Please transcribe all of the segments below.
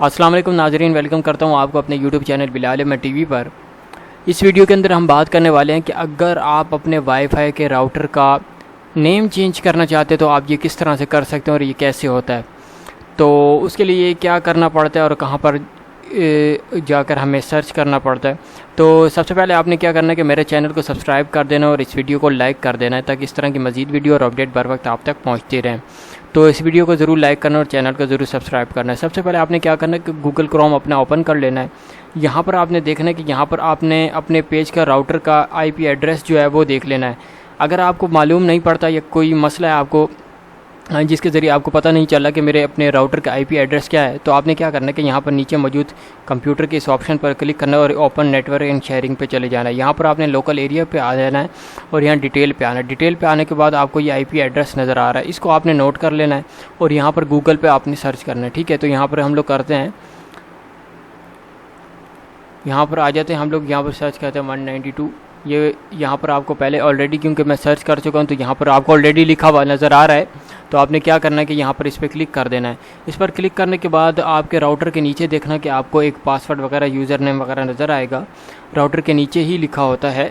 السلام علیکم ناظرین، ویلکم کرتا ہوں آپ کو اپنے یوٹیوب چینل بلال احمد ٹی وی پر۔ اس ویڈیو کے اندر ہم بات کرنے والے ہیں کہ اگر آپ اپنے وائی فائی کے راؤٹر کا نیم چینج کرنا چاہتے تو آپ یہ کس طرح سے کر سکتے ہیں اور یہ کیسے ہوتا ہے۔ تو اس کے لیے کیا کرنا پڑتا ہے اور کہاں پر جا کر ہمیں سرچ کرنا پڑتا ہے۔ تو سب سے پہلے آپ نے کیا کرنا ہے کہ میرے چینل کو سبسکرائب کر دینا اور اس ویڈیو کو لائک کر دینا ہے تاکہ اس طرح کی مزید ویڈیو اور اپڈیٹ بر وقت آپ تک پہنچتی رہیں۔ تو اس ویڈیو کو ضرور لائک کرنا اور چینل کو ضرور سبسکرائب کرنا ہے۔ سب سے پہلے آپ نے کیا کرنا ہے کہ گوگل کروم اپنا اوپن کر لینا ہے۔ یہاں پر آپ نے دیکھنا ہے کہ یہاں پر آپ نے اپنے پیج کا راؤٹر کا آئی پی ایڈریس جو ہے وہ دیکھ لینا ہے۔ اگر آپ کو معلوم نہیں پڑتا یا کوئی مسئلہ ہے آپ کو جس کے ذریعے آپ کو پتہ نہیں چلا کہ میرے اپنے راؤٹر کا آئی پی ایڈریس کیا ہے، تو آپ نے کیا کرنا ہے کہ یہاں پر نیچے موجود کمپیوٹر کے اس آپشن پر کلک کرنا ہے اور open network and sharing پہ چلے جانا ہے۔ یہاں پر آپ نے لوکل ایریا پہ آ جانا ہے اور یہاں ڈیٹیل پہ آنا ہے۔ ڈیٹیل پہ آنے کے بعد آپ کو یہ آئی پی ایڈریس نظر آ رہا ہے، اس کو آپ نے نوٹ کر لینا ہے اور یہاں پر گوگل پہ آپ نے سرچ کرنا ہے۔ ٹھیک ہے، تو یہاں پر ہم لوگ کرتے ہیں، یہاں پر آ جاتے ہیں ہم لوگ، یہاں پر سرچ کرتے ہیں 192۔ یہ یہاں پر آپ کو پہلے آلریڈی کیونکہ میں سرچ کر چکا ہوں تو یہاں پر آپ کو آلریڈی لکھا ہوا نظر آ رہا ہے۔ تو آپ نے کیا کرنا ہے کہ یہاں پر اس پہ کلک کر دینا ہے۔ اس پر کلک کرنے کے بعد آپ کے راؤٹر کے نیچے دیکھنا کہ آپ کو ایک پاسورڈ وغیرہ یوزر نیم وغیرہ نظر آئے گا، راؤٹر کے نیچے ہی لکھا ہوتا ہے۔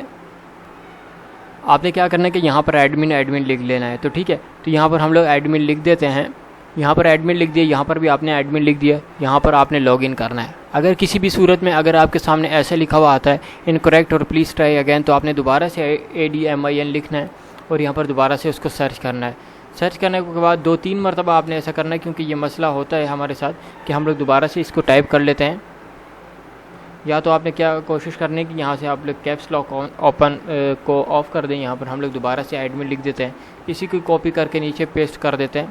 آپ نے کیا کرنا ہے کہ یہاں پر ایڈمن لکھ لینا ہے۔ تو ٹھیک ہے، تو یہاں پر ہم لوگ ایڈمن لکھ دیتے ہیں۔ یہاں پر ایڈمن لکھ دیا، یہاں پر بھی آپ نے ایڈمن لکھ دیا، یہاں پر آپ نے لاگ ان کرنا ہے۔ اگر کسی بھی صورت میں اگر آپ کے سامنے ایسے لکھا ہوا آتا ہے انکریکٹ اور پلیز ٹرائی اگین، تو آپ نے دوبارہ سے ADMIN لکھنا ہے اور یہاں پر دوبارہ سے اس کو سرچ کرنا ہے۔ سرچ کرنے کے بعد 2-3 مرتبہ آپ نے ایسا کرنا ہے، کیونکہ یہ مسئلہ ہوتا ہے ہمارے ساتھ کہ ہم لوگ دوبارہ سے اس کو ٹائپ کر لیتے ہیں۔ یا تو آپ نے کیا کوشش کرنی ہے کہ یہاں سے آپ لوگ کیپس لاک اوپن کو آف کر دیں، یہاں پر ہم لوگ دوبارہ سے ایڈمن لکھ دیتے ہیں، اسی کو کاپی کر کے نیچے پیسٹ کر دیتے ہیں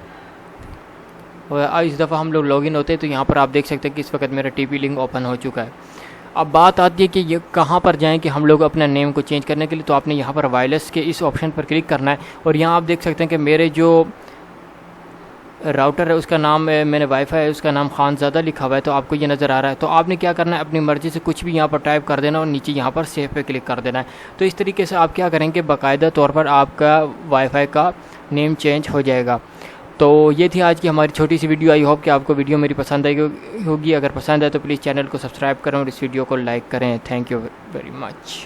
اور اس دفعہ ہم لوگ لاگ ان ہوتے ہیں۔ تو یہاں پر آپ دیکھ سکتے ہیں کہ اس وقت میرا TP لنک اوپن ہو چکا ہے۔ اب بات آتی ہے کہ یہ کہاں پر جائیں کہ ہم لوگ اپنا نیم کو چینج کرنے کے لیے، تو آپ نے یہاں پر وائرلیس کے اس آپشن پر کلک کرنا ہے اور یہاں آپ دیکھ سکتے ہیں کہ میرے جو راؤٹر ہے اس کا نام میں نے وائی فائی ہے اس کا نام خان زادہ لکھا ہوا ہے، تو آپ کو یہ نظر آ رہا ہے۔ تو آپ نے کیا کرنا ہے، اپنی مرضی سے کچھ بھی یہاں پر ٹائپ کر دینا اور نیچے یہاں پر سیو پہ کلک کر دینا ہے۔ تو اس طریقے سے آپ کیا کریں گے، باقاعدہ طور پر آپ کا وائی فائی کا نیم چینج ہو جائے گا۔ تو یہ تھی آج کی ہماری چھوٹی سی ویڈیو۔ آئی ہوپ کہ آپ کو ویڈیو میری پسند آئی ہوگی۔ اگر پسند ہے تو پلیز چینل کو سبسکرائب کریں اور اس ویڈیو کو لائک کریں۔ Thank you very much.